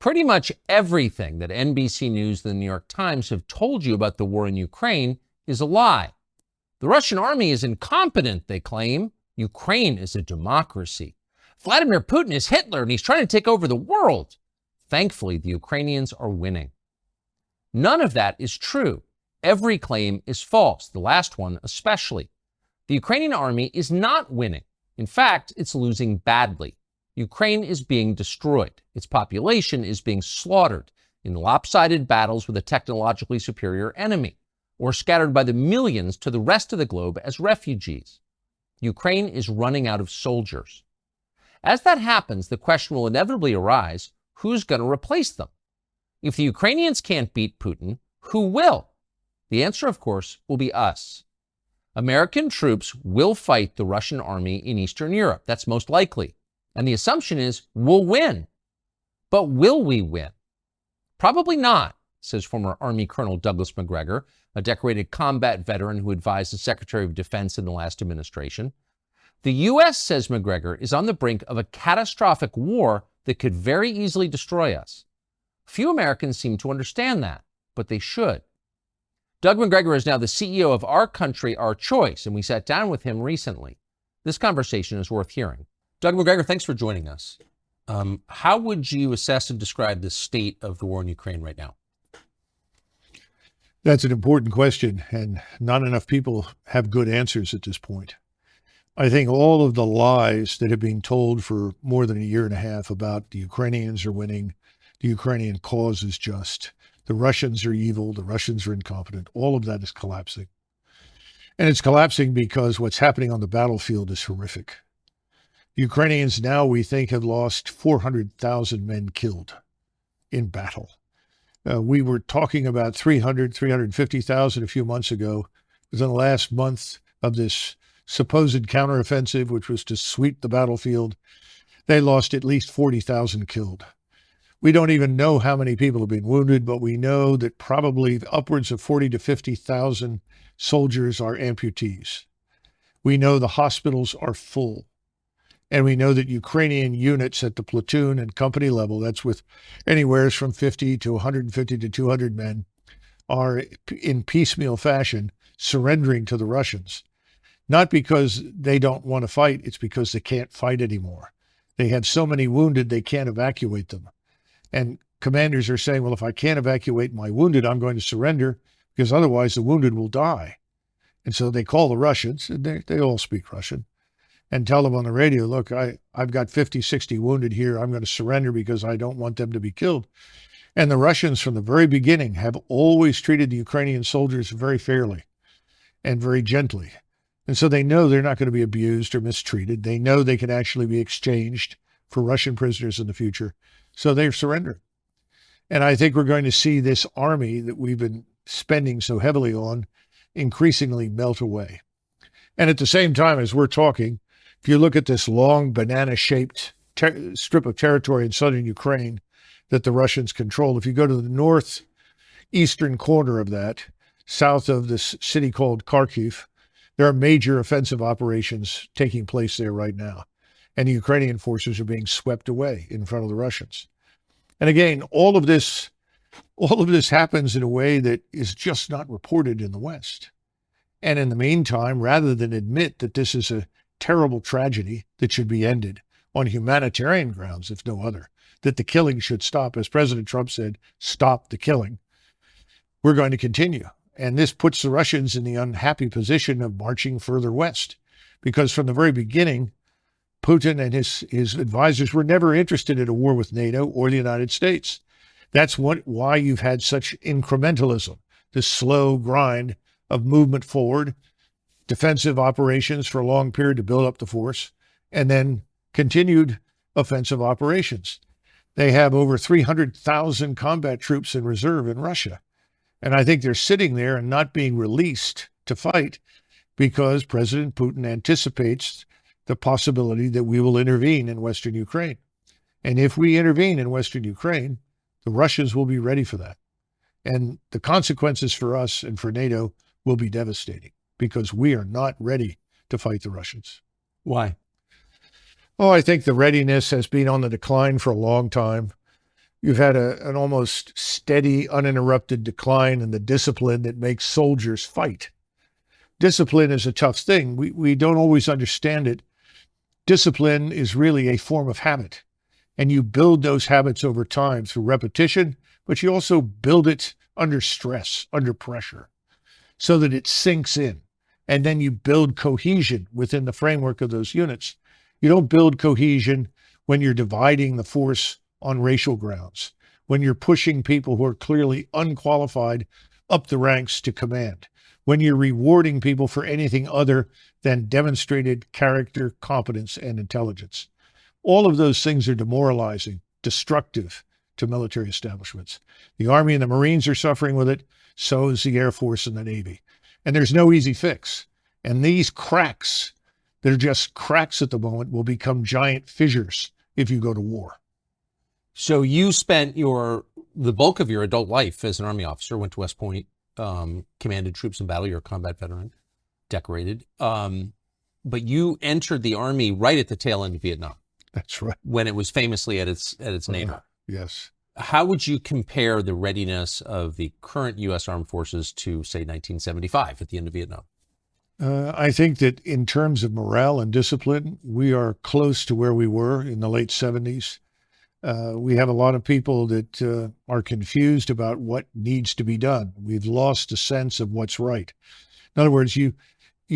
Pretty much everything that NBC News and the New York Times have told you about the war in Ukraine is a lie. The Russian army is incompetent, they claim. Ukraine is a democracy. Vladimir Putin is Hitler and he's trying to take over the world. Thankfully, the Ukrainians are winning. None of that is true. Every claim is false, the last one especially. The Ukrainian army is not winning. In fact, it's losing badly. Ukraine is being destroyed. Its population is being slaughtered in lopsided battles with a technologically superior enemy, or scattered by the millions to the rest of the globe as refugees. Ukraine is running out of soldiers. As that happens, the question will inevitably arise, who's going to replace them? If the Ukrainians can't beat Putin, who will? The answer, of course, will be us. American troops will fight the Russian army in Eastern Europe. That's most likely. And the assumption is we'll win. But will we win? Probably not, says former Army Colonel Douglas Macgregor, a decorated combat veteran who advised the Secretary of Defense in the last administration. The U.S., says Macgregor, is on the brink of a catastrophic war that could very easily destroy us. Few Americans seem to understand that, but they should. Doug Macgregor is now the CEO of Our Country, Our Choice, and we sat down with him recently. This conversation is worth hearing. Doug Macgregor, thanks for joining us. How would you assess and describe the state of the war in Ukraine right now? That's an important question, and not enough people have good answers at this point. I think all of the lies that have been told for more than a year and a half about the Ukrainians are winning, the Ukrainian cause is just, the Russians are evil, the Russians are incompetent, all of that is collapsing. And it's collapsing because what's happening on the battlefield is horrific. The Ukrainians now, we think, have lost 400,000 men killed in battle. We were talking about 350,000 a few months ago. Within the last month of this supposed counteroffensive, which was to sweep the battlefield, they lost at least 40,000 killed. We don't even know how many people have been wounded, but we know that probably upwards of 40 to 50,000 soldiers are amputees. We know the hospitals are full. And we know that Ukrainian units at the platoon and company level, that's with anywhere from 50 to 150 to 200 men, are in piecemeal fashion surrendering to the Russians. Not because they don't want to fight, it's because they can't fight anymore. They have so many wounded, they can't evacuate them. And commanders are saying, well, if I can't evacuate my wounded, I'm going to surrender because otherwise the wounded will die. And so they call the Russians, and they all speak Russian, and tell them on the radio, look, I've got 50, 60 wounded here. I'm going to surrender because I don't want them to be killed. And the Russians from the very beginning have always treated the Ukrainian soldiers very fairly and very gently. And so they know they're not going to be abused or mistreated. They know they can actually be exchanged for Russian prisoners in the future. So they've surrendered. And I think we're going to see this army that we've been spending so heavily on increasingly melt away. And at the same time, as we're talking, if you look at this long banana-shaped strip of territory in southern Ukraine that the Russians control, if you go to the northeastern corner of that, south of this city called Kharkiv, there are major offensive operations taking place there right now. And the Ukrainian forces are being swept away in front of the Russians. And again, all of this happens in a way that is just not reported in the West. And in the meantime, rather than admit that this is a terrible tragedy that should be ended on humanitarian grounds, if no other, that the killing should stop, as President Trump said, stop the killing, we're going to continue. And this puts the Russians in the unhappy position of marching further west, because from the very beginning, Putin and his advisors were never interested in a war with NATO or the United States. That's why you've had such incrementalism, this slow grind of movement forward, defensive operations for a long period to build up the force, and then continued offensive operations. They have over 300,000 combat troops in reserve in Russia. And I think they're sitting there and not being released to fight because President Putin anticipates the possibility that we will intervene in Western Ukraine. And if we intervene in Western Ukraine, the Russians will be ready for that. And the consequences for us and for NATO will be devastating because we are not ready to fight the Russians. Why? Oh, I think the readiness has been on the decline for a long time. You've had an almost steady, uninterrupted decline in the discipline that makes soldiers fight. Discipline is a tough thing. We don't always understand it. Discipline is really a form of habit, and you build those habits over time through repetition, but you also build it under stress, under pressure, so that it sinks in. And then you build cohesion within the framework of those units. You don't build cohesion when you're dividing the force on racial grounds, when you're pushing people who are clearly unqualified up the ranks to command, when you're rewarding people for anything other than demonstrated character, competence, and intelligence. All of those things are demoralizing, destructive to military establishments. The Army and the Marines are suffering with it. So is the Air Force and the Navy. And there's no easy fix. And these cracks that are just cracks at the moment will become giant fissures if you go to war. So you spent the bulk of your adult life as an Army officer, went to West Point, commanded troops in battle. You're a combat veteran, decorated. But you entered the Army right at the tail end of Vietnam. That's right. When it was famously at its nadir. Yes. How would you compare the readiness of the current U.S. Armed Forces to, say, 1975 at the end of Vietnam? I think that in terms of morale and discipline, we are close to where we were in the late 70s. We have a lot of people that are confused about what needs to be done. We've lost a sense of what's right. In other words, you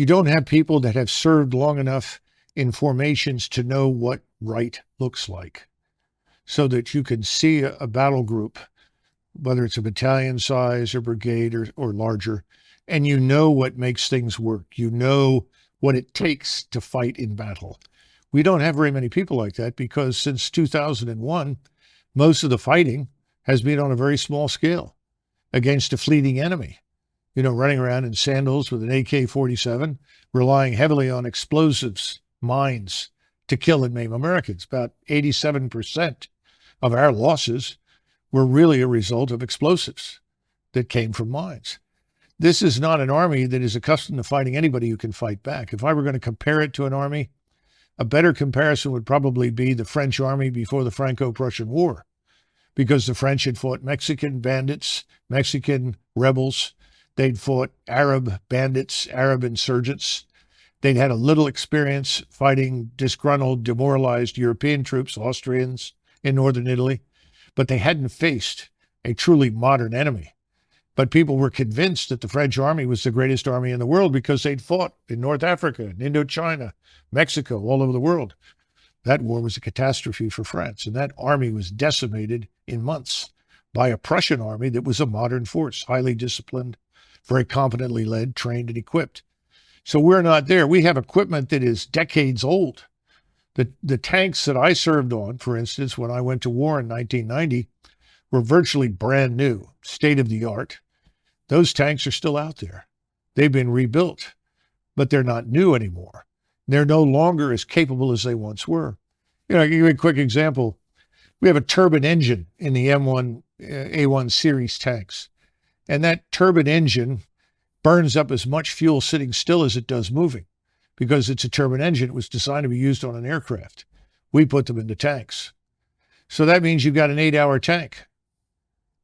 don't have people that have served long enough in formations to know what right looks like, so that you can see a battle group, whether it's a battalion size or brigade or larger, and you know what makes things work. You know what it takes to fight in battle. We don't have very many people like that because since 2001, most of the fighting has been on a very small scale against a fleeting enemy. You know, running around in sandals with an AK-47, relying heavily on explosives, mines to kill and maim Americans. About 87% of our losses were really a result of explosives that came from mines. This is not an army that is accustomed to fighting anybody who can fight back. If I were going to compare it to an army, a better comparison would probably be the French army before the Franco-Prussian War, because the French had fought Mexican bandits, Mexican rebels. They'd fought Arab bandits, Arab insurgents. They'd had a little experience fighting disgruntled, demoralized European troops, Austrians in northern Italy, but they hadn't faced a truly modern enemy. But people were convinced that the French army was the greatest army in the world because they'd fought in North Africa, in Indochina, Mexico, all over the world. That war was a catastrophe for France, and that army was decimated in months by a Prussian army that was a modern force, highly disciplined, very competently led, trained, and equipped. So we're not there. We have equipment that is decades old. The tanks that I served on, for instance, when I went to war in 1990, were virtually brand new, state-of-the-art. Those tanks are still out there. They've been rebuilt, but they're not new anymore. They're no longer as capable as they once were. You know, I'll give you a quick example. We have a turbine engine in the M1, A1 series tanks, and that turbine engine burns up as much fuel sitting still as it does moving, because it's a turbine engine. It was designed to be used on an aircraft. We put them into tanks. So that means you've got an 8-hour tank.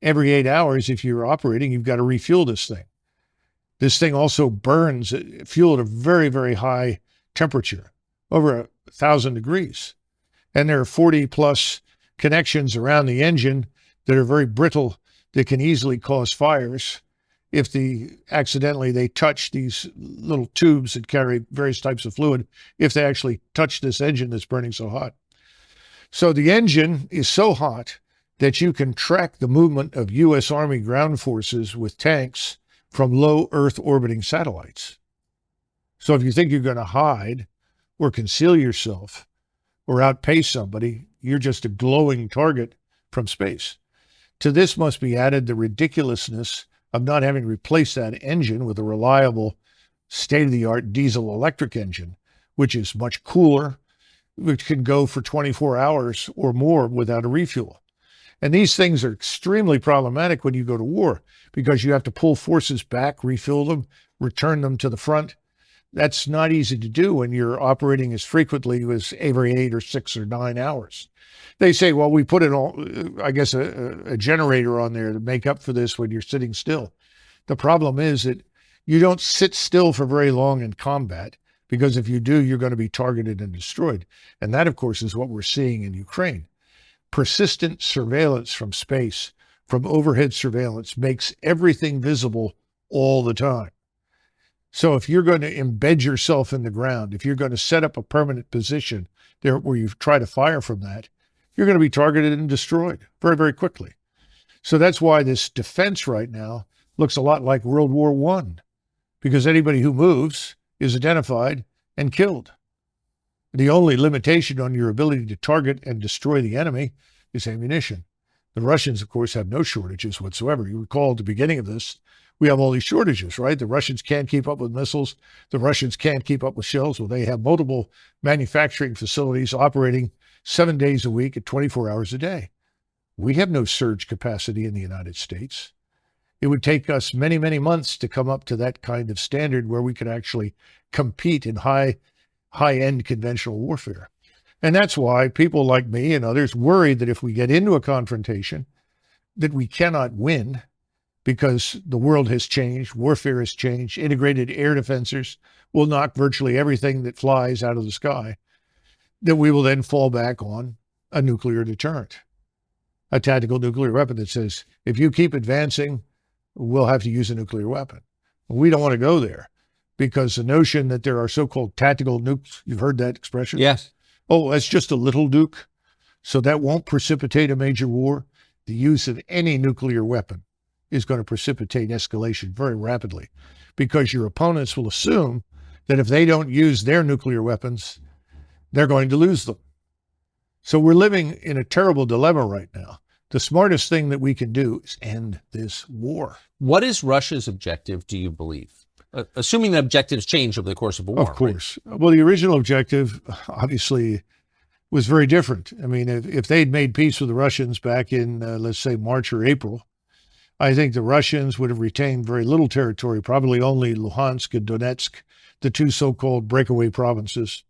Every 8 hours, if you're operating, you've got to refuel this thing. This thing also burns fuel at a very, very high temperature, over 1,000 degrees. And there are 40 plus connections around the engine that are very brittle, that can easily cause fires if accidentally they touch these little tubes that carry various types of fluid, if they actually touch this engine that's burning so hot. So the engine is so hot that you can track the movement of U.S. Army ground forces with tanks from low Earth orbiting satellites. So if you think you're going to hide or conceal yourself or outpace somebody, you're just a glowing target from space. To this must be added the ridiculousness of not having replaced that engine with a reliable state-of-the-art diesel electric engine, which is much cooler, which can go for 24 hours or more without a refuel. And these things are extremely problematic when you go to war, because you have to pull forces back, refuel them, return them to the front. That's not easy to do when you're operating as frequently as every 8 or 6 or 9 hours. They say, well, we put I guess, a generator on there to make up for this when you're sitting still. The problem is that you don't sit still for very long in combat, because if you do, you're going to be targeted and destroyed. And that, of course, is what we're seeing in Ukraine. Persistent surveillance from space, from overhead surveillance, makes everything visible all the time. So if you're going to embed yourself in the ground, if you're going to set up a permanent position there where you try to fire from that, you're going to be targeted and destroyed very, very quickly. So that's why this defense right now looks a lot like World War I, because anybody who moves is identified and killed. The only limitation on your ability to target and destroy the enemy is ammunition. The Russians, of course, have no shortages whatsoever. You recall at the beginning of this, we have all these shortages, right? The Russians can't keep up with missiles. The Russians can't keep up with shells. Well, they have multiple manufacturing facilities operating 7 days a week at 24 hours a day. We have no surge capacity in the United States. It would take us many, many months to come up to that kind of standard where we could actually compete in high-end conventional warfare. And that's why people like me and others worry that if we get into a confrontation, that we cannot win, because the world has changed, warfare has changed, integrated air defenses will knock virtually everything that flies out of the sky, that we will then fall back on a nuclear deterrent, a tactical nuclear weapon that says, if you keep advancing, we'll have to use a nuclear weapon. We don't want to go there, because the notion that there are so-called tactical nukes, you've heard that expression? Yes. Oh, that's just a little nuke, so that won't precipitate a major war. The use of any nuclear weapon is going to precipitate escalation very rapidly, because your opponents will assume that if they don't use their nuclear weapons, they're going to lose them. So we're living in a terrible dilemma right now. The smartest thing that we can do is end this war. What is Russia's objective, do you believe? Assuming the objectives change over the course of a war. Of course. Right? Well, the original objective, obviously, was very different. I mean, if they'd made peace with the Russians back in, let's say, March or April, I think the Russians would have retained very little territory, probably only Luhansk and Donetsk, the two so-called breakaway provinces.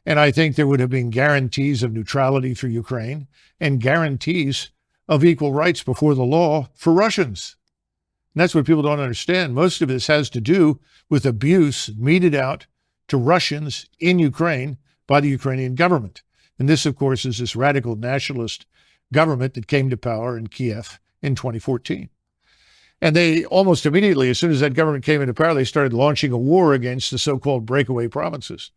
And I think there would have been guarantees of neutrality for Ukraine and guarantees of equal rights before the law for Russians. And that's what people don't understand. Most of this has to do with abuse meted out to Russians in Ukraine by the Ukrainian government. And this, of course, is this radical nationalist government that came to power in Kiev in 2014. And they almost immediately, as soon as that government came into power, they started launching a war against the so-called breakaway provinces.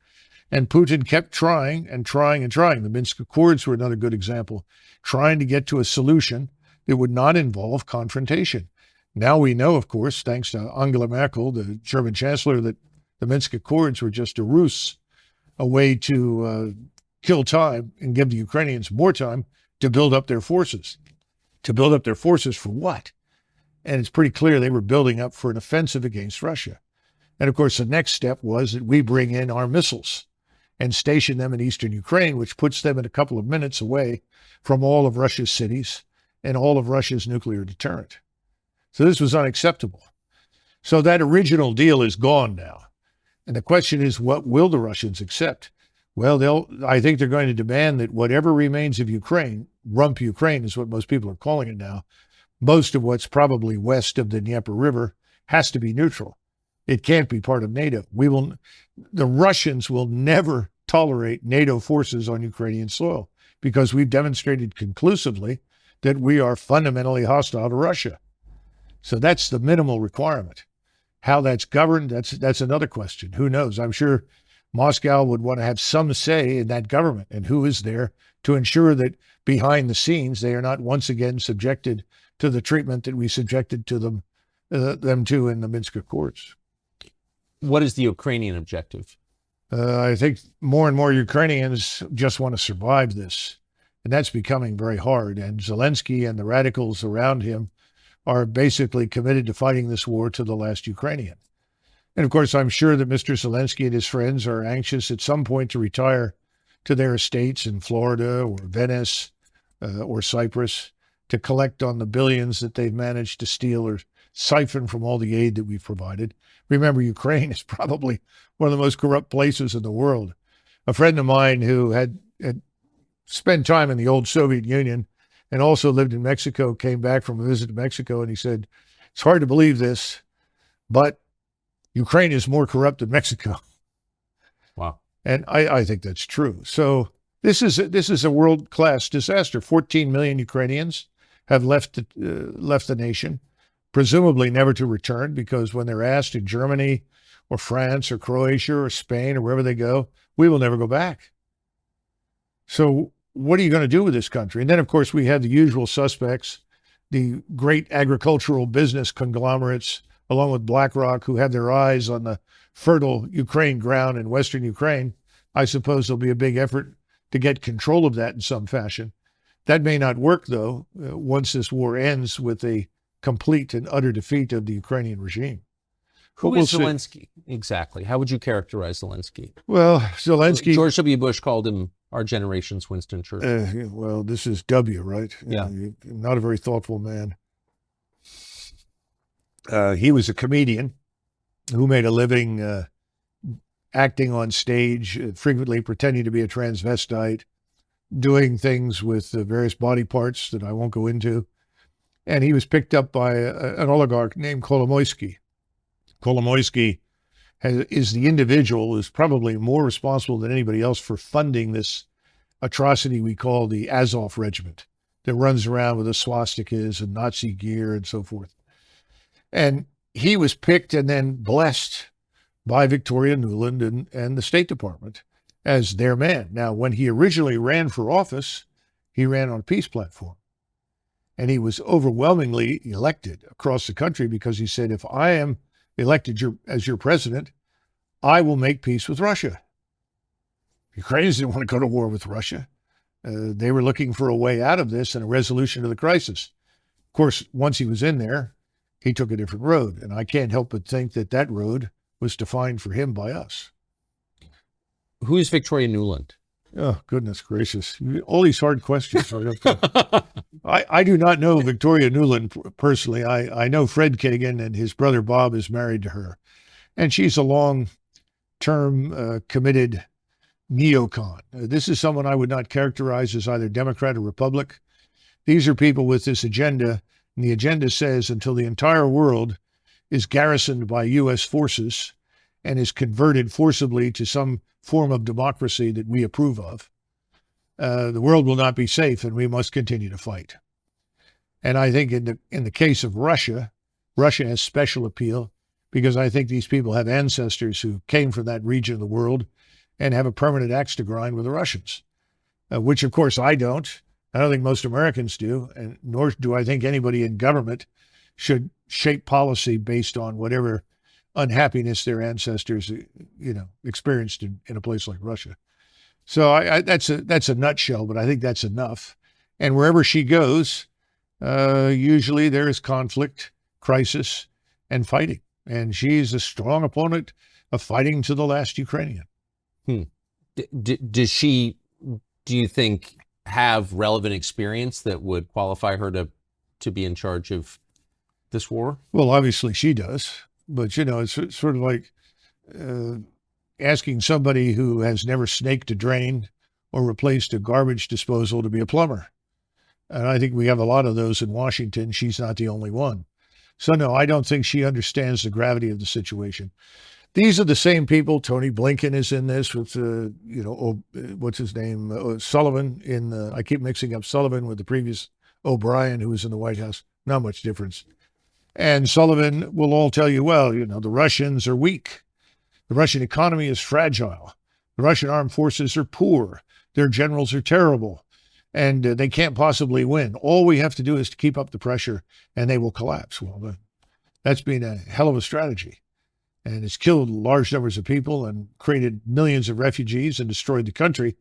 And Putin kept trying and trying and trying. The Minsk Accords were another good example, trying to get to a solution that would not involve confrontation. Now we know, of course, thanks to Angela Merkel, the German chancellor, that the Minsk Accords were just a ruse, a way to kill time and give the Ukrainians more time to build up their forces. To build up their forces for what? And it's pretty clear they were building up for an offensive against Russia. And of course, the next step was that we bring in our missiles and station them in eastern Ukraine, which puts them in a couple of minutes away from all of Russia's cities and all of Russia's nuclear deterrent. So this was unacceptable. So that original deal is gone now. And the question is, what will the Russians accept? Well, I think they're going to demand that whatever remains of Ukraine, rump Ukraine is what most people are calling it now, most of what's probably west of the Dnieper River has to be neutral. It can't be part of NATO. The Russians will never tolerate NATO forces on Ukrainian soil, because we've demonstrated conclusively that we are fundamentally hostile to Russia. So that's the minimal requirement. How that's governed, that's another question. Who knows? I'm sure Moscow would want to have some say in that government and who is there to ensure that behind the scenes they are not once again subjected to the treatment that we subjected to them to in the Minsk Accords. What is the Ukrainian objective? I think more and more Ukrainians just want to survive this, and that's becoming very hard. And Zelensky and the radicals around him are basically committed to fighting this war to the last Ukrainian. And of course, I'm sure that Mr. Zelensky and his friends are anxious at some point to retire to their estates in Florida or Venice or Cyprus, to collect on the billions that they've managed to steal or siphon from all the aid that we've provided. Remember, Ukraine is probably one of the most corrupt places in the world. A friend of mine who had spent time in the old Soviet Union and also lived in Mexico came back from a visit to Mexico, and he said, it's hard to believe this, but Ukraine is more corrupt than Mexico. Wow. And I think that's true. So this is a world-class disaster. 14 million Ukrainians have left the nation, presumably never to return, because when they're asked in Germany or France or Croatia or Spain or wherever they go, we will never go back. So what are you going to do with this country? And then, of course, we have the usual suspects, the great agricultural business conglomerates, along with BlackRock, who have their eyes on the fertile Ukraine ground in Western Ukraine. I suppose there'll be a big effort to get control of that in some fashion. That may not work, though, once this war ends with a complete and utter defeat of the Ukrainian regime. Who is Zelensky? Exactly. How would you characterize Zelensky? Well, Zelensky... George W. Bush called him our generation's Winston Churchill. Well, this is W, right? Yeah. Not a very thoughtful man. He was a comedian who made a living acting on stage, frequently pretending to be a transvestite, doing things with various body parts that I won't go into. And he was picked up by an oligarch named Kolomoisky. Kolomoisky is the individual who's probably more responsible than anybody else for funding this atrocity we call the Azov Regiment that runs around with the swastikas and Nazi gear and so forth. And he was picked and then blessed by Victoria Nuland and the State Department as their man. Now, when he originally ran for office, he ran on a peace platform. And he was overwhelmingly elected across the country because he said, if I am elected as your president, I will make peace with Russia. Ukrainians didn't want to go to war with Russia. They were looking for a way out of this and a resolution to the crisis. Of course, once he was in there, he took a different road. And I can't help but think that that road was defined for him by us. Who is Victoria Nuland? Oh, goodness gracious. All these hard questions. I do not know Victoria Nuland personally. I know Fred Kagan, and his brother Bob is married to her. And she's a long-term committed neocon. This is someone I would not characterize as either Democrat or Republic. These are people with this agenda, and the agenda says until the entire world is garrisoned by U.S. forces and is converted forcibly to some form of democracy that we approve of, the world will not be safe, and we must continue to fight. And I think in the case of Russia, Russia has special appeal because I think these people have ancestors who came from that region of the world and have a permanent axe to grind with the Russians, which of course I don't. I don't think most Americans do, and nor do I think anybody in government should shape policy based on whatever unhappiness their ancestors, experienced in a place like Russia. So that's a nutshell, but I think that's enough. And wherever she goes, usually there is conflict, crisis, and fighting. And she's a strong opponent of fighting to the last Ukrainian. Does she, do you think, have relevant experience that would qualify her to be in charge of this war? Well, obviously she does. But, it's sort of like asking somebody who has never snaked a drain or replaced a garbage disposal to be a plumber. And I think we have a lot of those in Washington. She's not the only one. So, no, I don't think she understands the gravity of the situation. These are the same people. Tony Blinken is in this with, what's his name? Sullivan I keep mixing up Sullivan with the previous O'Brien, who was in the White House. Not much difference. And Sullivan will all tell you, well, the Russians are weak. The Russian economy is fragile. The Russian armed forces are poor. Their generals are terrible. And they can't possibly win. All we have to do is to keep up the pressure and they will collapse. Well, that's been a hell of a strategy. And it's killed large numbers of people and created millions of refugees and destroyed the country,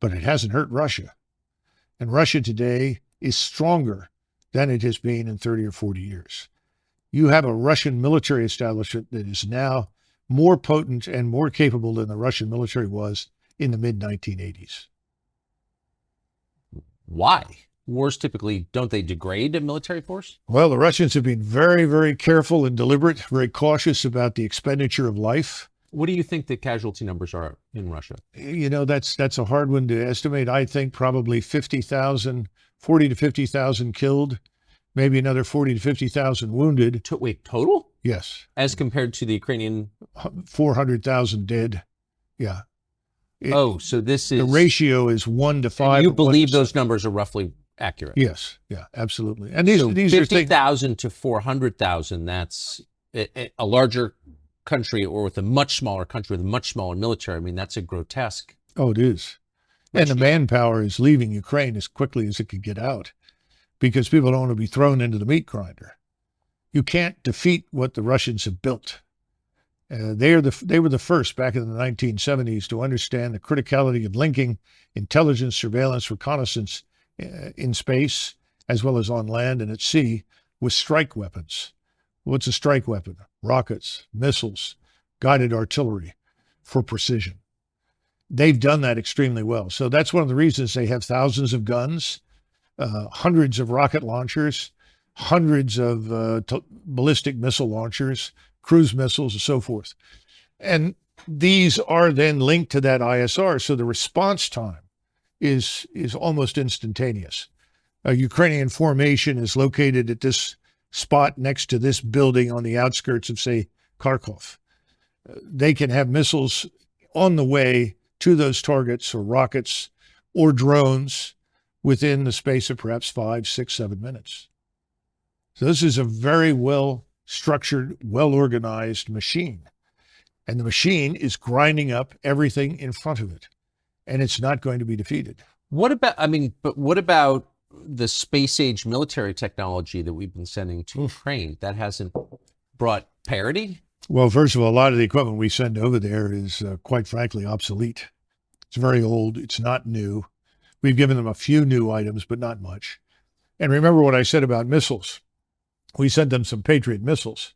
but it hasn't hurt Russia. And Russia today is stronger than it has been in 30 or 40 years. You have a Russian military establishment that is now more potent and more capable than the Russian military was in the mid-1980s. Why? wars typically, don't they degrade a military force? Well, the Russians have been very, very careful and deliberate, very cautious about the expenditure of life. What do you think the casualty numbers are in Russia? You know, that's a hard one to estimate. I think probably 50,000, 40 to 50,000 killed, maybe another 40 to 50,000 wounded. Wait, total? Yes. As compared to the Ukrainian? 400,000 dead. Yeah. So this is... The ratio is 1 to 5. You believe those numbers are roughly accurate? Yes. Yeah, absolutely. And these are 50,000 to 400,000, that's a larger country, or with a much smaller country with a much smaller military. I mean, that's a grotesque. Oh, it is. And the manpower is leaving Ukraine as quickly as it could get out because people don't want to be thrown into the meat grinder. You can't defeat what the Russians have built. They were the first back in the 1970s to understand the criticality of linking intelligence, surveillance, reconnaissance in space, as well as on land and at sea, with strike weapons. What's a strike weapon? Rockets, missiles, guided artillery for precision. They've done that extremely well. So that's one of the reasons they have thousands of guns, hundreds of rocket launchers, hundreds of ballistic missile launchers, cruise missiles, and so forth. And these are then linked to that ISR. So the response time is almost instantaneous. A Ukrainian formation is located at this spot next to this building on the outskirts of, say, Kharkov. They can have missiles on the way to those targets, or rockets or drones, within the space of perhaps 5, 6, 7 minutes. So this is a very well structured, well-organized machine. And the machine is grinding up everything in front of it. And it's not going to be defeated. What about the space-age military technology that we've been sending to Ukraine? That hasn't brought parity? Well, first of all, a lot of the equipment we send over there is, quite frankly, obsolete. It's very old. It's not new. We've given them a few new items, but not much. And remember what I said about missiles. We sent them some Patriot missiles.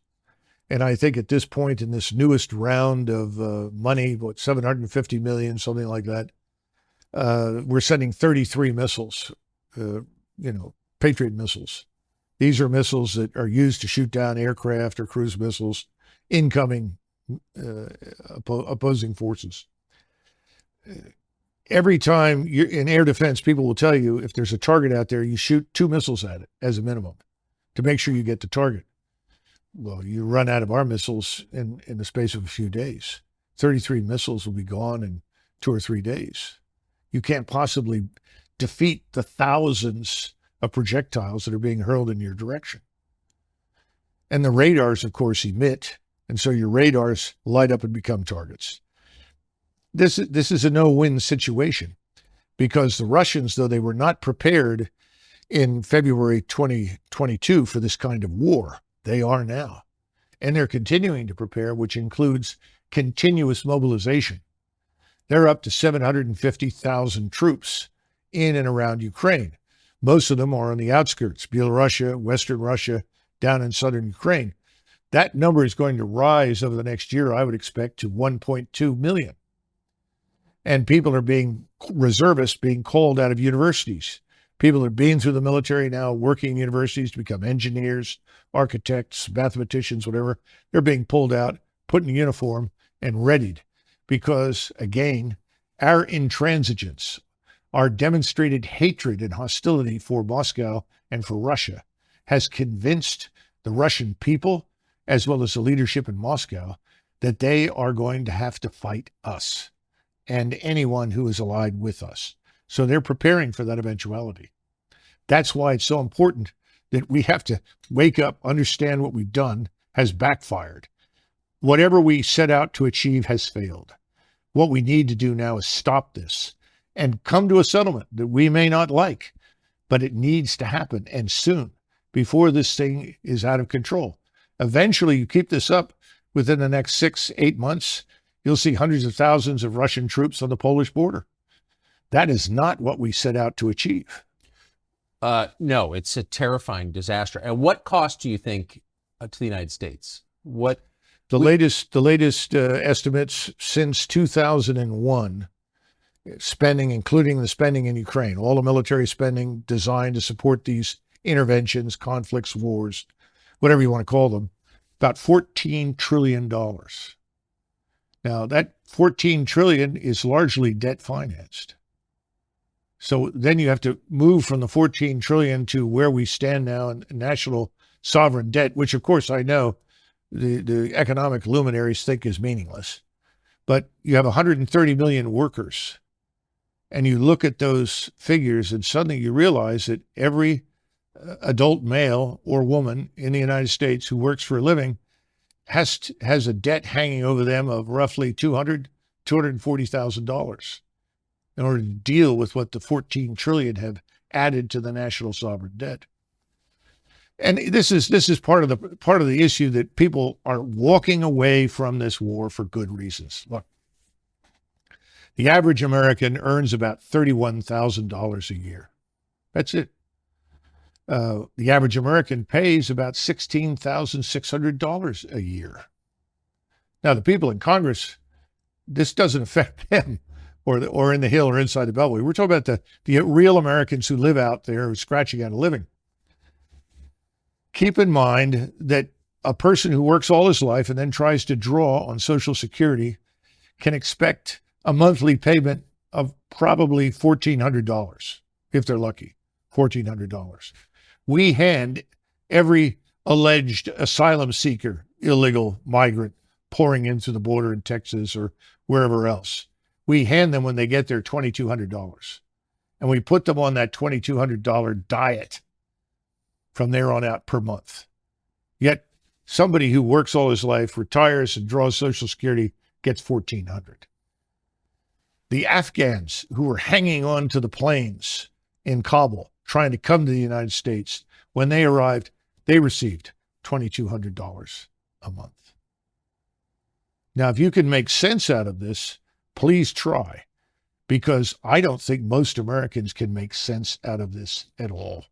And I think at this point in this newest round of money, what, $750 million, something like that, we're sending 33 missiles, Patriot missiles. These are missiles that are used to shoot down aircraft or cruise missiles, incoming opposing forces. Every time you're in air defense, people will tell you if there's a target out there, you shoot 2 missiles at it as a minimum to make sure you get the target. Well, you run out of our missiles in the space of a few days. 33 missiles will be gone in 2 or 3 days. You can't possibly defeat the thousands of projectiles that are being hurled in your direction. And the radars, of course, emit, and so your radars light up and become targets. This is a no-win situation because the Russians, though they were not prepared in February 2022 for this kind of war, they are now. And they're continuing to prepare, which includes continuous mobilization. They're up to 750,000 troops in and around Ukraine. Most of them are on the outskirts, Belarus, Western Russia, down in southern Ukraine. That number is going to rise over the next year, I would expect, to 1.2 million. And people are reservists being called out of universities. People are being through the military now, working in universities to become engineers, architects, mathematicians, whatever. They're being pulled out, put in uniform, and readied. Because, again, our intransigence, our demonstrated hatred and hostility for Moscow and for Russia has convinced the Russian people, as well as the leadership in Moscow, that they are going to have to fight us and anyone who is allied with us. So they're preparing for that eventuality. That's why it's so important that we have to wake up, understand what we've done has backfired. Whatever we set out to achieve has failed. What we need to do now is stop this and come to a settlement that we may not like, but it needs to happen, and soon, before this thing is out of control. Eventually, you keep this up within the next 6, 8 months, you'll see hundreds of thousands of Russian troops on the Polish border. That is not what we set out to achieve. No, it's a terrifying disaster. And what cost do you think to the United States? The latest estimates since 2001 spending, including the spending in Ukraine, all the military spending designed to support these interventions, conflicts, wars, whatever you want to call them, about $14 trillion. Now, that $14 trillion is largely debt financed. So then you have to move from the $14 trillion to where we stand now in national sovereign debt, which of course I know the economic luminaries think is meaningless. But you have 130 million workers, and you look at those figures and suddenly you realize that every adult male or woman in the United States who works for a living has a debt hanging over them of roughly $240,000 in order to deal with what the 14 trillion have added to the national sovereign debt. And this is part of the issue, that people are walking away from this war for good reasons. Look, the average American earns about $31,000 a year. That's it. The average American pays about $16,600 a year. Now, the people in Congress, this doesn't affect them, or in the Hill or inside the Beltway. We're talking about the real Americans who live out there, who are scratching out a living. Keep in mind that a person who works all his life and then tries to draw on Social Security can expect a monthly payment of probably $1,400, if they're lucky, $1,400. We hand every alleged asylum seeker, illegal migrant pouring into the border in Texas or wherever else, we hand them, when they get there, $2,200. And we put them on that $2,200 diet from there on out per month. Yet somebody who works all his life, retires and draws Social Security, gets $1,400. The Afghans who were hanging on to the planes in Kabul trying to come to the United States, when they arrived, they received $2,200 a month. Now, if you can make sense out of this, please try, because I don't think most Americans can make sense out of this at all.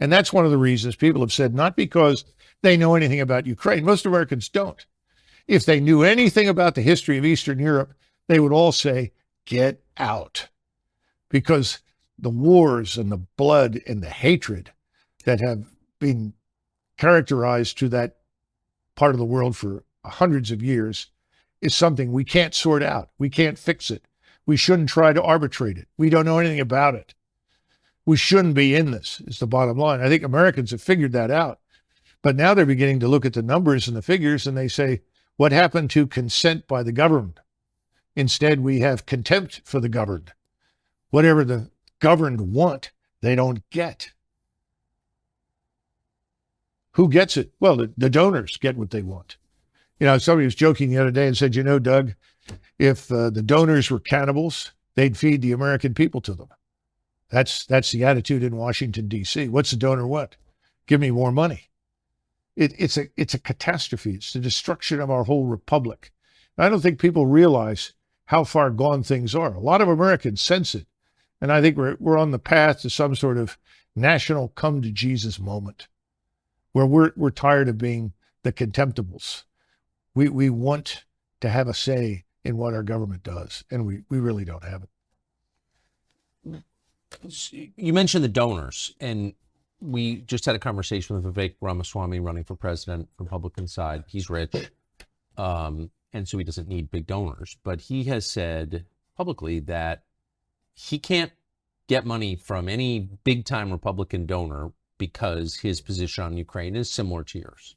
And that's one of the reasons people have said, not because they know anything about Ukraine. Most Americans don't. If they knew anything about the history of Eastern Europe, they would all say, get out. Because the wars and the blood and the hatred that have been characterized to that part of the world for hundreds of years is something we can't sort out. We can't fix it. We shouldn't try to arbitrate it. We don't know anything about it. We shouldn't be in this, is the bottom line. I think Americans have figured that out. But now they're beginning to look at the numbers and the figures, and they say, what happened to consent by the governed? Instead, we have contempt for the governed. Whatever the governed want, they don't get. Who gets it? Well, the donors get what they want. You know, somebody was joking the other day and said, you know, Doug, if the donors were cannibals, they'd feed the American people to them. That's the attitude in Washington, D.C. What's the donor want? Give me more money. It's a catastrophe. It's the destruction of our whole republic. And I don't think people realize how far gone things are. A lot of Americans sense it. And I think we're on the path to some sort of national come to Jesus moment, where we're tired of being the contemptibles. We want to have a say in what our government does, and we really don't have it. You mentioned the donors, and we just had a conversation with Vivek Ramaswamy running for president, Republican side. He's rich, and so he doesn't need big donors. But he has said publicly that he can't get money from any big-time Republican donor because his position on Ukraine is similar to yours.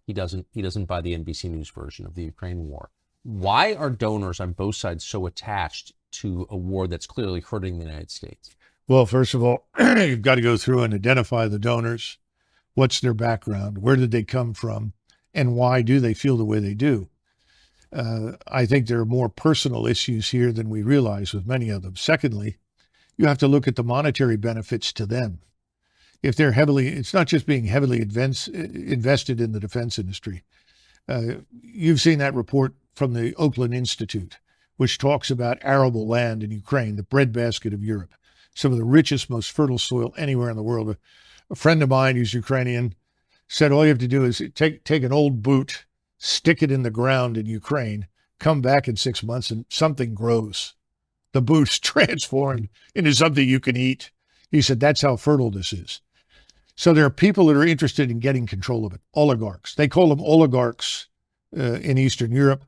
He doesn't buy the NBC News version of the Ukraine war. Why are donors on both sides so attached to a war that's clearly hurting the United States? Well, first of all, you've got to go through and identify the donors. What's their background? Where did they come from? And why do they feel the way they do? I think there are more personal issues here than we realize with many of them. Secondly, you have to look at the monetary benefits to them. If they're it's not just being heavily invested in the defense industry. You've seen that report from the Oakland Institute, which talks about arable land in Ukraine, the breadbasket of Europe, some of the richest, most fertile soil anywhere in the world. A friend of mine who's Ukrainian said all you have to do is take an old boot, stick it in the ground in Ukraine, come back in 6 months, and something grows. the booth's transformed into something you can eat. He said, that's how fertile this is. So there are people that are interested in getting control of it. Oligarchs. They call them oligarchs in Eastern Europe.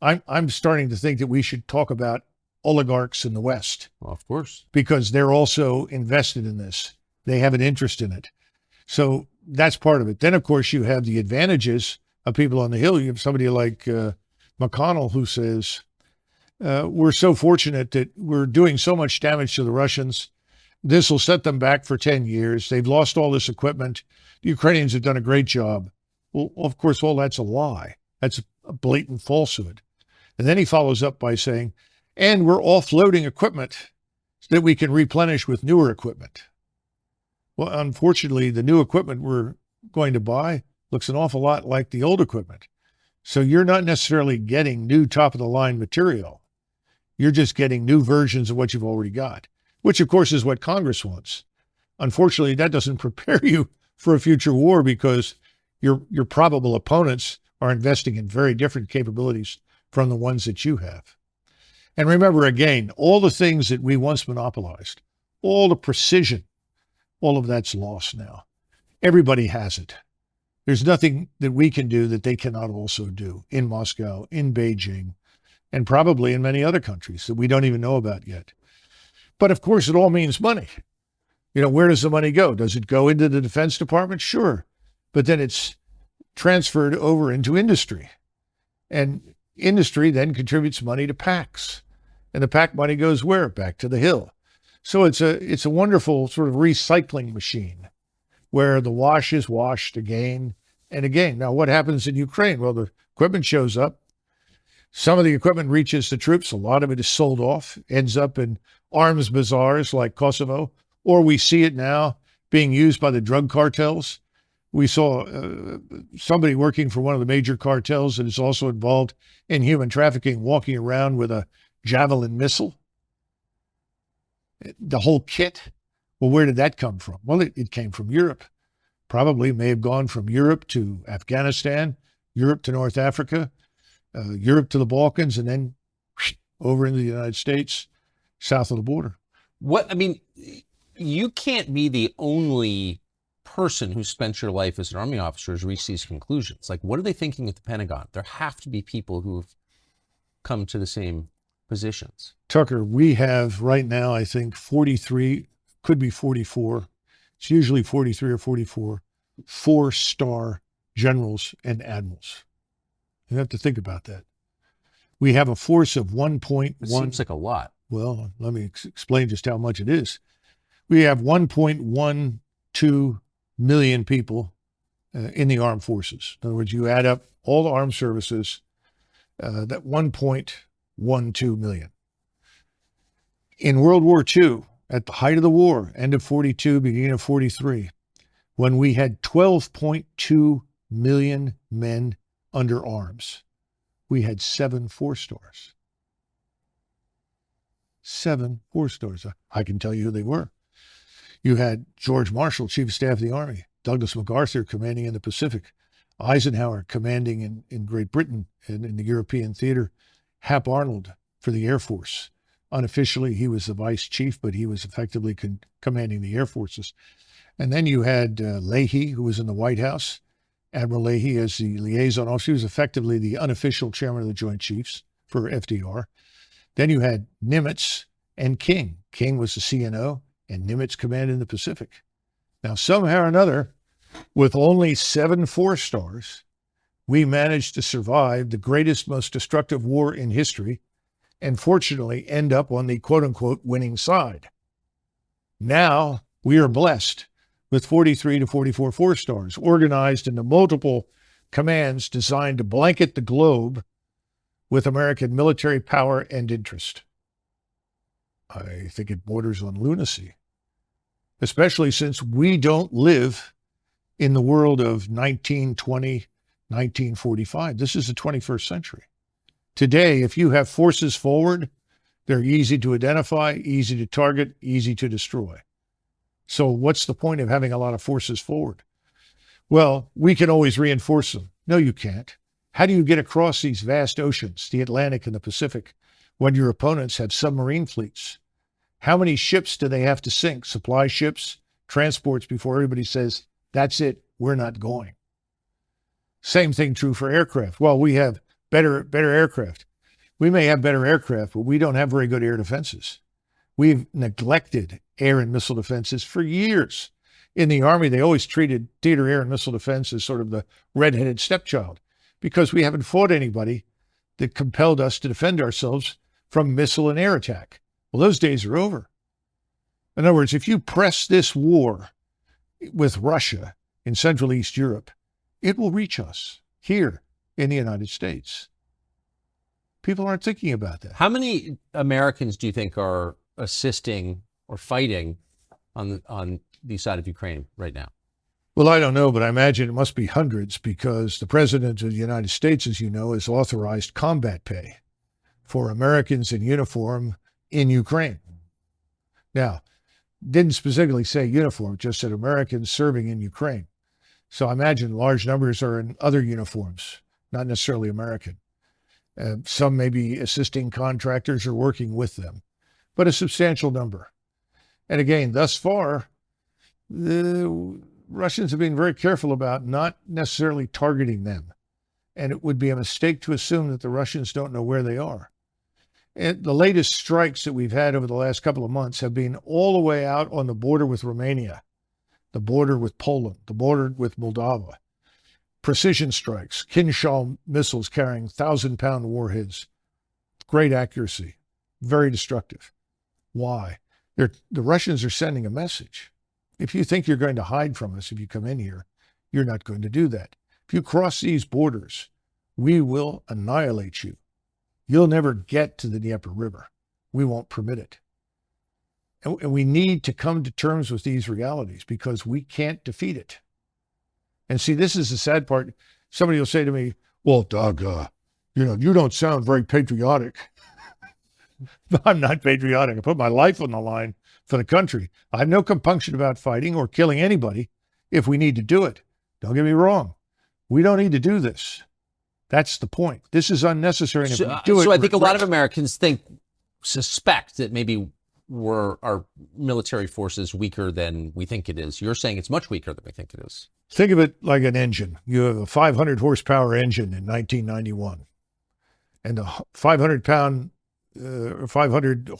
I'm starting to think that we should talk about oligarchs in the West. Well, of course. Because they're also invested in this. They have an interest in it. So that's part of it. Then, of course, you have the advantages of people on the Hill. You have somebody like McConnell who says, we're so fortunate that we're doing so much damage to the Russians. This will set them back for 10 years. They've lost all this equipment. The Ukrainians have done a great job. Well, of course, all that's a lie. That's a blatant falsehood. And then he follows up by saying, and we're offloading equipment so that we can replenish with newer equipment. Well, unfortunately, the new equipment we're going to buy looks an awful lot like the old equipment. So you're not necessarily getting new top-of-the-line material. You're just getting new versions of what you've already got, which, of course, is what Congress wants. Unfortunately, that doesn't prepare you for a future war because your probable opponents are investing in very different capabilities from the ones that you have. And remember, again, all the things that we once monopolized, all the precision, all of that's lost now. Everybody has it. There's nothing that we can do that they cannot also do in Moscow, in Beijing, and probably in many other countries that we don't even know about yet. But of course, it all means money. You know, where does the money go? Does it go into the Defense Department? Sure. But then it's transferred over into industry. And industry then contributes money to PACs. And the PAC money goes where? Back to the Hill. So it's a wonderful sort of recycling machine where the wash is washed again and again. Now, what happens in Ukraine? Well, the equipment shows up. Some of the equipment reaches the troops. A lot of it is sold off, ends up in arms bazaars like Kosovo, or we see it now being used by the drug cartels. We saw somebody working for one of the major cartels that is also involved in human trafficking walking around with a Javelin missile. The whole kit. Well, where did that come from? Well, it came from Europe. Probably may have gone from Europe to Afghanistan, Europe to North Africa, Europe to the Balkans, and then over into the United States, south of the border. You can't be the only person who spent your life as an Army officer has reached these conclusions. Like, what are they thinking at the Pentagon? There have to be people who have come to the same positions. Tucker, we have right now, I think, 43, could be 44. It's usually 43 or 44, 4-star generals and admirals. You have to think about that. We have a force of 1.1. It seems like a lot. Well, let me explain just how much it is. We have 1.12 million people in the armed forces. In other words, you add up all the armed services, that 1.12 million. In World War II, at the height of the war, end of 42, beginning of 43, when we had 12.2 million men under arms, we had 7 4-stars. 7 4-stars. I can tell you who they were. You had George Marshall, Chief of Staff of the Army, Douglas MacArthur commanding in the Pacific, Eisenhower commanding in Great Britain and in the European theater, Hap Arnold for the Air Force. Unofficially, he was the vice chief, but he was effectively commanding the air forces. And then you had Leahy, who was in the White House, Admiral Leahy as the liaison officer. He was effectively the unofficial chairman of the Joint Chiefs for FDR. Then you had Nimitz and King. King was the CNO, and Nimitz commanded the Pacific. Now, somehow or another, with only 7 4-stars, we managed to survive the greatest, most destructive war in history, and fortunately end up on the quote-unquote winning side. Now we are blessed with 43 to 44 4-stars organized into multiple commands designed to blanket the globe with American military power and interest. I think it borders on lunacy, especially since we don't live in the world of 1920, 1945. This is the 21st century. Today, if you have forces forward, they're easy to identify, easy to target, easy to destroy. So what's the point of having a lot of forces forward? Well, we can always reinforce them. No, you can't. How do you get across these vast oceans, the Atlantic and the Pacific, when your opponents have submarine fleets? How many ships do they have to sink, supply ships, transports, before everybody says, that's it, we're not going? Same thing true for aircraft. Well, we have better aircraft. We may have better aircraft, but we don't have very good air defenses. We've neglected air and missile defenses for years. In the Army, they always treated theater air and missile defense as sort of the redheaded stepchild, because we haven't fought anybody that compelled us to defend ourselves from missile and air attack. Well, those days are over. In other words, if you press this war with Russia in Central East Europe, it will reach us here in the United States. People aren't thinking about that. How many Americans do you think are assisting or fighting on the side of Ukraine right now? Well, I don't know, but I imagine it must be hundreds, because the President of the United States, as you know, has authorized combat pay for Americans in uniform in Ukraine. Now, didn't specifically say uniform, just said Americans serving in Ukraine. So I imagine large numbers are in other uniforms, not necessarily American. Some may be assisting contractors or working with them, but a substantial number. And again, thus far, the Russians have been very careful about not necessarily targeting them. And it would be a mistake to assume that the Russians don't know where they are. And the latest strikes that we've had over the last couple of months have been all the way out on the border with Romania, the border with Poland, the border with Moldova. Precision strikes, Kinshal missiles carrying 1,000-pound warheads. Great accuracy, very destructive. Why? The Russians are sending a message. If you think you're going to hide from us if you come in here, you're not going to do that. If you cross these borders, we will annihilate you. You'll never get to the Dnieper River. We won't permit it. And we need to come to terms with these realities, because we can't defeat it. And see, this is the sad part. Somebody will say to me, well, Doug, you don't sound very patriotic. I'm not patriotic. I put my life on the line for the country. I have no compunction about fighting or killing anybody if we need to do it. Don't get me wrong. We don't need to do this. That's the point. This is unnecessary. And if we do it, so I think a lot of Americans suspect that maybe our military force is weaker than we think it is. You're saying it's much weaker than we think it is. Think of it like an engine. You have a 500 horsepower engine in 1991, and a 500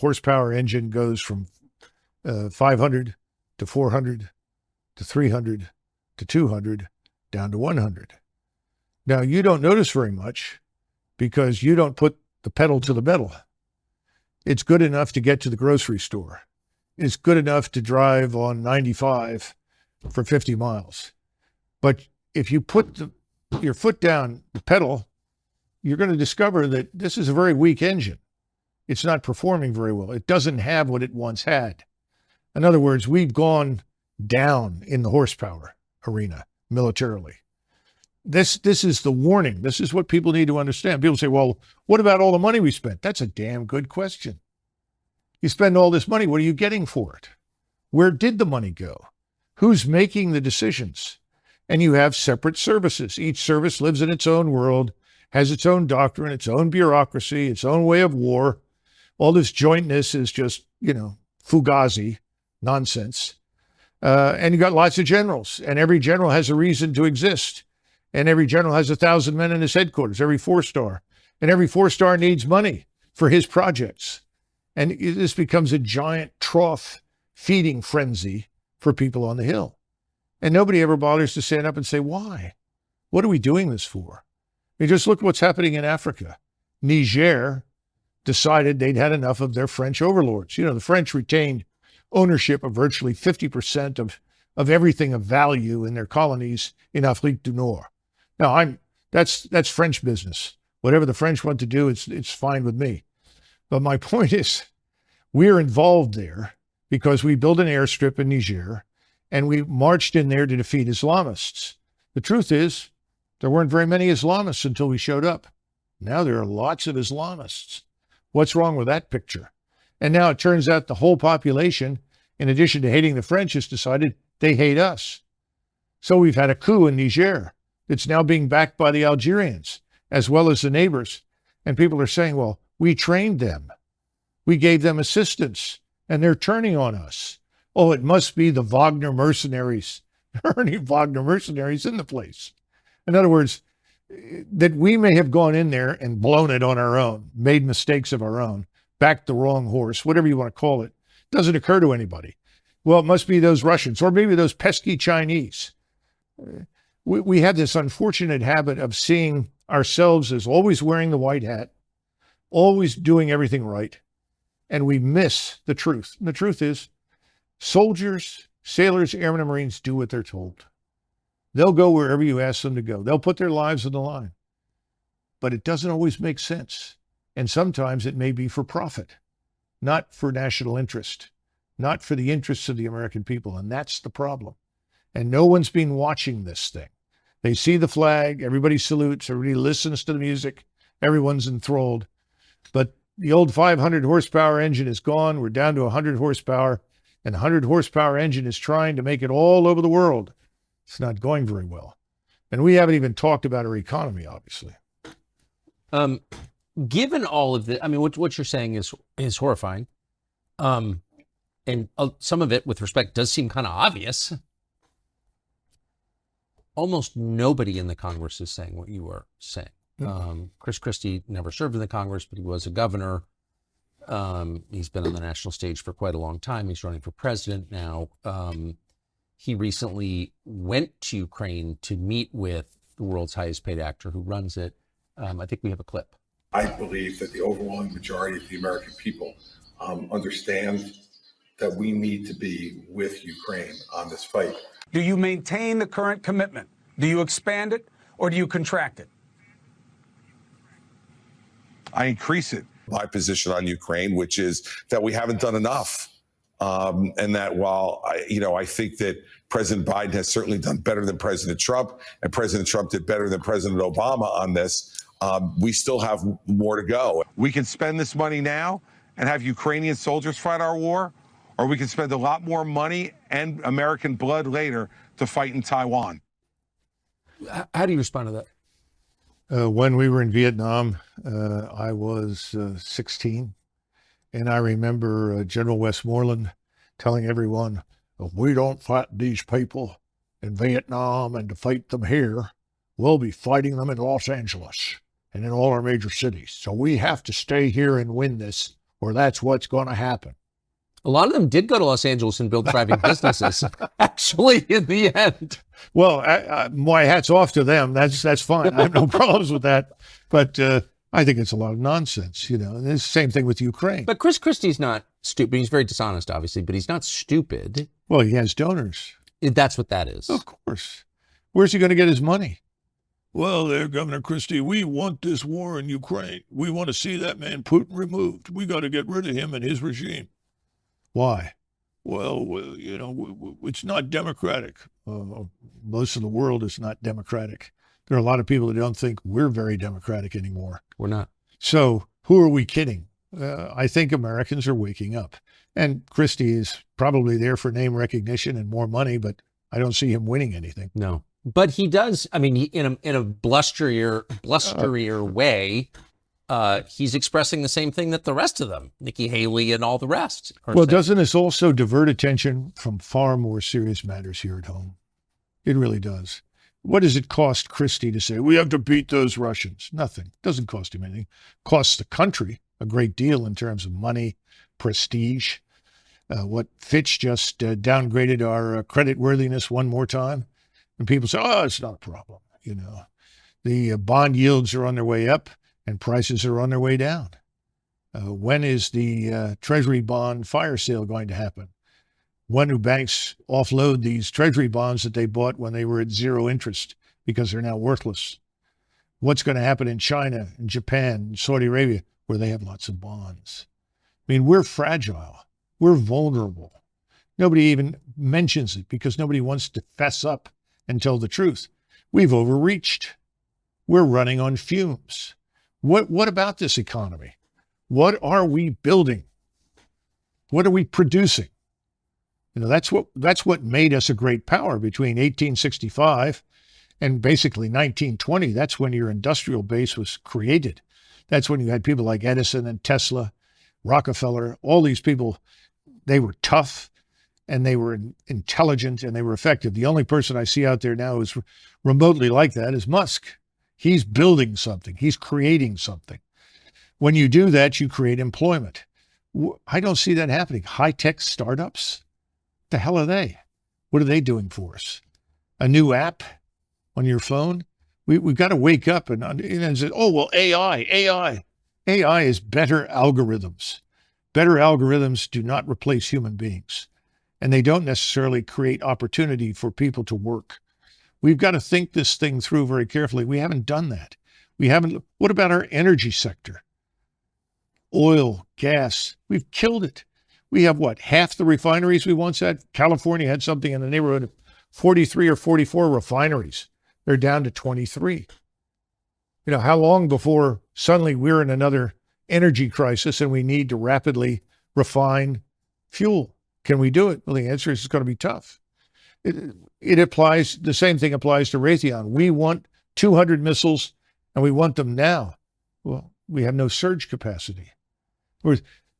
horsepower engine goes from 500 to 400 to 300 to 200 down to 100. Now, you don't notice very much because you don't put the pedal to the metal. It's good enough to get to the grocery store. It's good enough to drive on 95 for 50 miles. But if you put your foot down the pedal, you're going to discover that this is a very weak engine. It's not performing very well. It doesn't have what it once had. In other words, we've gone down in the horsepower arena militarily. This is the warning. This is what people need to understand. People say, well, what about all the money we spent? That's a damn good question. You spend all this money, what are you getting for it? Where did the money go? Who's making the decisions? And you have separate services. Each service lives in its own world, has its own doctrine, its own bureaucracy, its own way of war. All this jointness is just, fugazi nonsense. And you got lots of generals, and every general has a reason to exist. And every general has 1,000 men in his headquarters, every 4-star. And every 4-star needs money for his projects. And this becomes a giant trough feeding frenzy for people on the Hill. And nobody ever bothers to stand up and say, why? What are we doing this for? I mean, just look at what's happening in Africa. Niger decided they'd had enough of their French overlords. The French retained ownership of virtually 50% of everything of value in their colonies in Afrique du Nord. Now, that's French business. Whatever the French want to do, it's fine with me. But my point is, we're involved there because we built an airstrip in Niger, and we marched in there to defeat Islamists. The truth is, there weren't very many Islamists until we showed up. Now there are lots of Islamists. What's wrong with that picture? And now it turns out the whole population, in addition to hating the French, has decided they hate us. So we've had a coup in Niger that's now being backed by the Algerians, as well as the neighbors. And people are saying, well, We trained them. We gave them assistance, and they're turning on us. Oh, it must be the Wagner mercenaries. There aren't any Wagner mercenaries in the place. In other words, that we may have gone in there and blown it on our own, made mistakes of our own, backed the wrong horse, whatever you want to call it, doesn't occur to anybody. Well, it must be those Russians, or maybe those pesky Chinese. We have this unfortunate habit of seeing ourselves as always wearing the white hat, always doing everything right, and we miss the truth. And the truth is, soldiers, sailors, airmen, and Marines do what they're told. They'll go wherever you ask them to go. They'll put their lives on the line. But it doesn't always make sense. And sometimes it may be for profit, not for national interest, not for the interests of the American people. And that's the problem. And no one's been watching this thing. They see the flag, everybody salutes, everybody listens to the music, everyone's enthralled. But the old 500 horsepower engine is gone. We're down to 100 horsepower, and the 100 horsepower engine is trying to make it all over the world. It's not going very well. And we haven't even talked about our economy, obviously. Given all of the, I mean, what you're saying is horrifying. And some of it, with respect, does seem kind of obvious. Almost nobody in the Congress is saying what you were saying. Chris Christie never served in the Congress, but he was a governor. He's been on the national stage for quite a long time. He's running for president now. He recently went to Ukraine to meet with the world's highest paid actor who runs it. I think we have a clip. I believe that the overwhelming majority of the American people understand that we need to be with Ukraine on this fight. Do you maintain the current commitment? Do you expand it, or do you contract it? I increase it. My position on Ukraine, which is that we haven't done enough. And that while I think that President Biden has certainly done better than President Trump, and President Trump did better than President Obama on this, we still have more to go. We can spend this money now and have Ukrainian soldiers fight our war, or we can spend a lot more money and American blood later to fight in Taiwan. How do you respond to that? When we were in Vietnam, I was 16. And I remember General Westmoreland telling everyone, if we don't fight these people in Vietnam and to fight them here, we'll be fighting them in Los Angeles and in all our major cities. So we have to stay here and win this, or that's what's going to happen. A lot of them did go to Los Angeles and build thriving businesses, actually, in the end. Well, my hat's off to them. That's fine. I have no problems with that. But I think it's a lot of nonsense, And it's the same thing with Ukraine. But Chris Christie's not stupid. He's very dishonest, obviously, but he's not stupid. Well, he has donors. That's what that is. Of course. Where's he going to get his money? Well, there, Governor Christie, we want this war in Ukraine. We want to see that man Putin removed. We got to get rid of him and his regime. Why? Well, it's not democratic. Most of the world is not democratic. There are a lot of people that don't think we're very democratic anymore. We're not. So who are we kidding? I think Americans are waking up. And Christie is probably there for name recognition and more money, but I don't see him winning anything. No. But he does, I mean, in a blusterier way, he's expressing the same thing that the rest of them, Nikki Haley and all the rest, are saying. Doesn't this also divert attention from far more serious matters here at home? It really does. What does it cost Christie to say, we have to beat those Russians? Nothing. Doesn't cost him anything. Costs the country a great deal in terms of money, prestige. What Fitch just downgraded our credit worthiness one more time. And people say, oh, it's not a problem. The bond yields are on their way up and prices are on their way down. When is the Treasury bond fire sale going to happen? When do banks offload these Treasury bonds that they bought when they were at zero interest because they're now worthless? What's going to happen in China, and Japan, and Saudi Arabia, where they have lots of bonds? I mean, we're fragile. We're vulnerable. Nobody even mentions it because nobody wants to fess up and tell the truth. We've overreached. We're running on fumes. What about this economy? What are we building? What are we producing? That's what made us a great power between 1865 and basically 1920. That's when your industrial base was created. That's when you had people like Edison and Tesla, Rockefeller, all these people. They were tough and they were intelligent and they were effective. The only person I see out there now who's remotely like that is Musk. He's building something. He's creating something. When you do that, you create employment. I don't see that happening. High-tech startups? What the hell are they? What are they doing for us? A new app on your phone? We've got to wake up and say, oh, well, AI. AI is better algorithms. Better algorithms do not replace human beings, and they don't necessarily create opportunity for people to work. We've got to think this thing through very carefully. We haven't done that. What about our energy sector? Oil, gas, we've killed it. We have what, half the refineries we once had? California had something in the neighborhood of 43 or 44 refineries. They're down to 23. You know, how long before suddenly we're in another energy crisis and we need to rapidly refine fuel? Can we do it? Well, the answer is it's going to be tough. It applies, the same thing applies to Raytheon. We want 200 missiles and we want them now. Well, we have no surge capacity.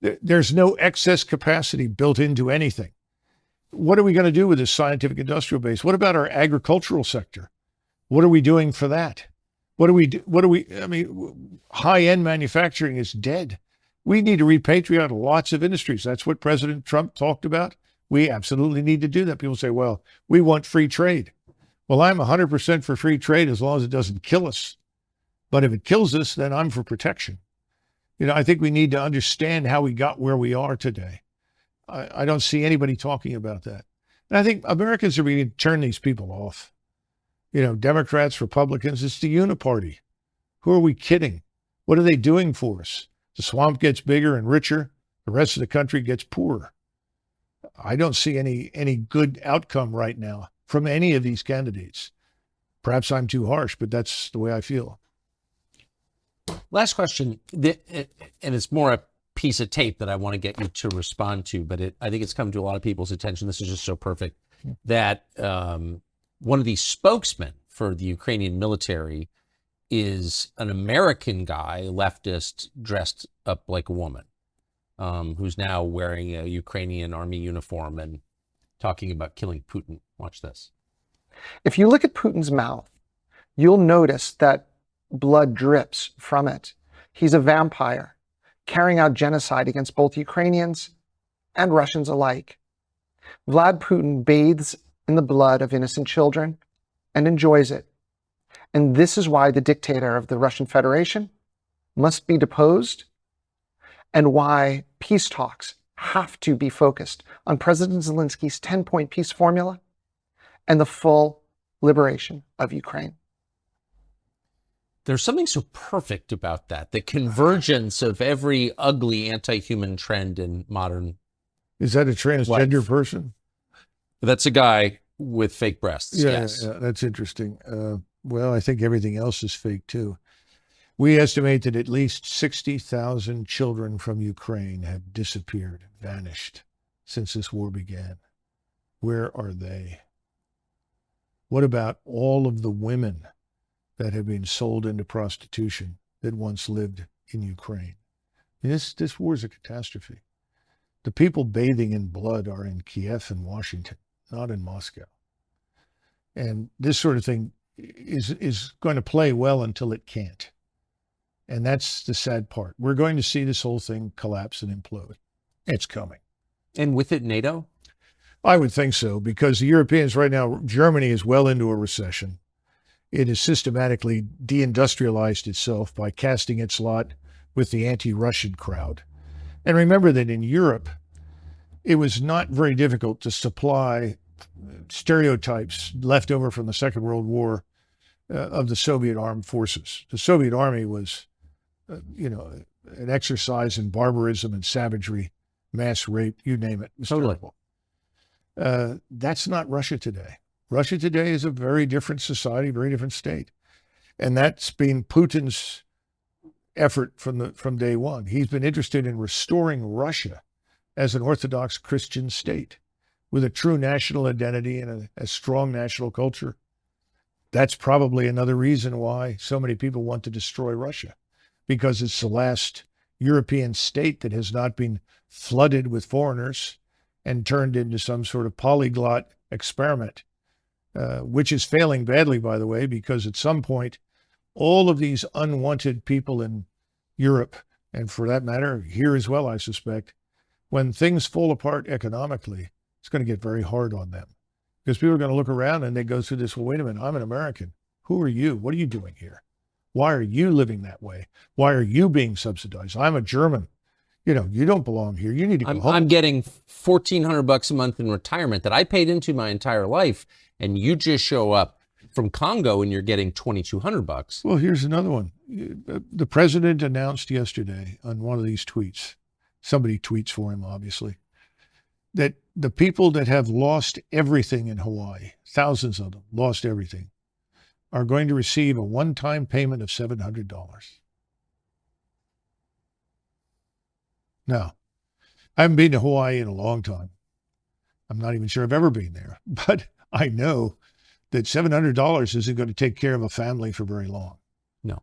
There's no excess capacity built into anything. What are we going to do with this scientific industrial base? What about our agricultural sector? What are we doing for that? High-end manufacturing is dead. We need to repatriate lots of industries. That's what President Trump talked about. We absolutely need to do that. People say, well, we want free trade. Well, I'm 100% for free trade as long as it doesn't kill us. But if it kills us, then I'm for protection. You know, I think we need to understand how we got where we are today. I don't see anybody talking about that. And I think Americans are beginning to turn these people off. You know, Democrats, Republicans, it's the uniparty. Who are we kidding? What are they doing for us? The swamp gets bigger and richer. The rest of the country gets poorer. I don't see any good outcome right now from any of these candidates. Perhaps I'm too harsh, but that's the way I feel. Last question, and it's more a piece of tape that I want to get you to respond to, but I think it's come to a lot of people's attention. This is just so perfect that one of the spokesmen for the Ukrainian military is an American guy, leftist, dressed up like a woman, who's now wearing a Ukrainian army uniform and talking about killing Putin. Watch this. If you look at Putin's mouth, you'll notice that blood drips from it. He's a vampire, carrying out genocide against both Ukrainians and Russians alike. Vlad Putin bathes in the blood of innocent children and enjoys it. And this is why the dictator of the Russian Federation must be deposed, and why peace talks have to be focused on President Zelensky's 10-point peace formula and the full liberation of Ukraine. There's something so perfect about that, the convergence of every ugly anti-human trend in modern. Is that a transgender person? That's a guy with fake breasts. Yeah, yes. Yeah, that's interesting. Well, I think everything else is fake too. We estimate that at least 60,000 children from Ukraine have disappeared, vanished since this war began. Where are they? What about all of the women that have been sold into prostitution that once lived in Ukraine? This war is a catastrophe. The people bathing in blood are in Kiev and Washington, not in Moscow. And this sort of thing is going to play well until it can't. And that's the sad part. We're going to see this whole thing collapse and implode. It's coming. And with it, NATO? I would think so, because the Europeans right now, Germany is well into a recession. It has systematically deindustrialized itself by casting its lot with the anti-Russian crowd. And remember that in Europe, it was not very difficult to supply stereotypes left over from the Second World War of the Soviet armed forces. The Soviet army was, an exercise in barbarism and savagery, mass rape, you name it. It was terrible. That's not Russia today. Russia today is a very different society, very different state. And that's been Putin's effort from day one. He's been interested in restoring Russia as an Orthodox Christian state with a true national identity and a strong national culture. That's probably another reason why so many people want to destroy Russia. because it's the last European state that has not been flooded with foreigners and turned into some sort of polyglot experiment, which is failing badly, by the way, because at some point, all of these unwanted people in Europe, and for that matter, here as well, I suspect, when things fall apart economically, it's going to get very hard on them. Because people are going to look around and they go through this, well, wait a minute, I'm an American. Who are you? What are you doing here? Why are you living that way? Why are you being subsidized? I'm a German. You know, you don't belong here. You need to go home. I'm getting $1,400 a month in retirement that I paid into my entire life, and you just show up from Congo and you're getting $2,200. Well, here's another one. The president announced yesterday on one of these tweets, somebody tweets for him, obviously, that the people that have lost everything in Hawaii, thousands of them lost everything, are going to receive a one-time payment of $700. Now, I haven't been to Hawaii in a long time. I'm not even sure I've ever been there, but I know that $700 isn't going to take care of a family for very long. No.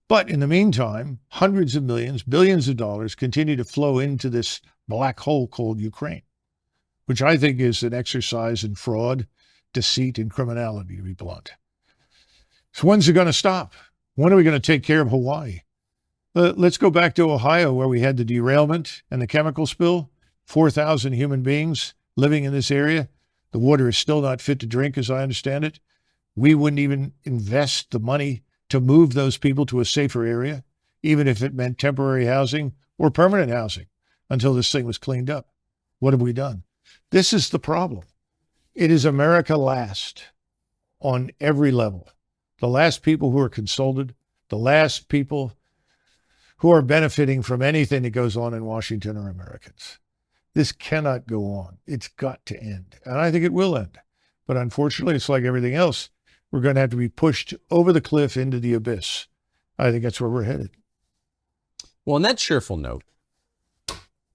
But in the meantime, hundreds of millions, billions of dollars continue to flow into this black hole called Ukraine, which I think is an exercise in fraud, deceit, and criminality, to be blunt. So when's it going to stop? When are we going to take care of Hawaii? Let's go back to Ohio, where we had the derailment and the chemical spill. 4,000 human beings living in this area. The water is still not fit to drink, as I understand it. We wouldn't even invest the money to move those people to a safer area, even if it meant temporary housing or permanent housing, until this thing was cleaned up. What have we done? This is the problem. It is America last on every level. The last people who are consulted, the last people who are benefiting from anything that goes on in Washington are Americans. This cannot go on. It's got to end. And I think it will end. But unfortunately, it's like everything else. We're going to have to be pushed over the cliff into the abyss. I think that's where we're headed. Well, on that cheerful note,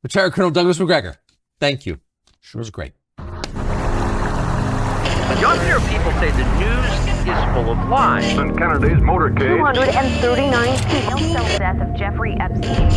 Retired Colonel Douglas Macgregor, thank you. Sure was great. Younger people say the news is full of lies. In Kennedy's motorcade, 239 people. The death of Jeffrey Epstein.